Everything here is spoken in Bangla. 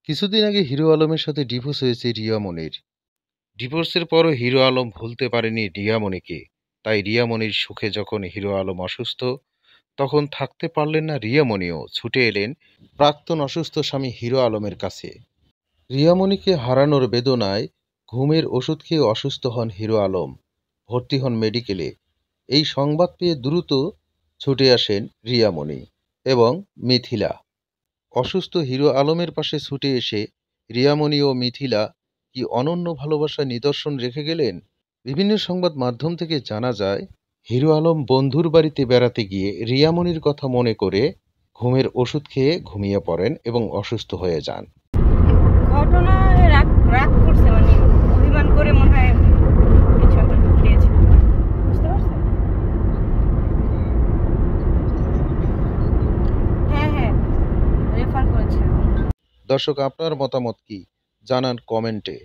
কিছুদিন আগে হিরো আলমের সাথে ডিভোর্স হয়েছে রিয়া মনির। ডিভোর্সের পরও হিরো আলম ভুলতে পারেনি রিয়া মনিকে। তাই রিয়া মনির সুখে যখন হিরো আলম অসুস্থ, তখন থাকতে পারলেন না রিয়া মনিও, ছুটে এলেন প্রাক্তন অসুস্থ স্বামী হিরো আলমের কাছে। রিয়া মনিকে হারানোর বেদনায় ঘুমের ওষুধ খেয়ে অসুস্থ হন হিরো আলম, ভর্তি হন মেডিকেলে। এই সংবাদ পেয়ে দ্রুত ছুটে আসেন রিয়া মনি এবং মিথিলা। অসুস্থ হিরো আলমের পাশে ছুটে এসে রিয়ামণি ও মিথিলা কি অনন্য ভালোবাসার নিদর্শন রেখে গেলেন। বিভিন্ন সংবাদ মাধ্যম থেকে জানা যায়, হিরো আলম বন্ধুর বাড়িতে বেড়াতে গিয়ে রিয়ামণির কথা মনে করে ঘুমের ওষুধ খেয়ে ঘুমিয়ে পড়েন এবং অসুস্থ হয়ে যান। ঘটনায় রাগ রাগ করছে, মানে অভিমান করে মনে হয় কিছু একটা খেয়েছে, বুঝতে পারছেন? হ্যাঁ হ্যাঁ, রেফার করেছে। দর্শক, আপনার মতামত কি জানান কমেন্টে।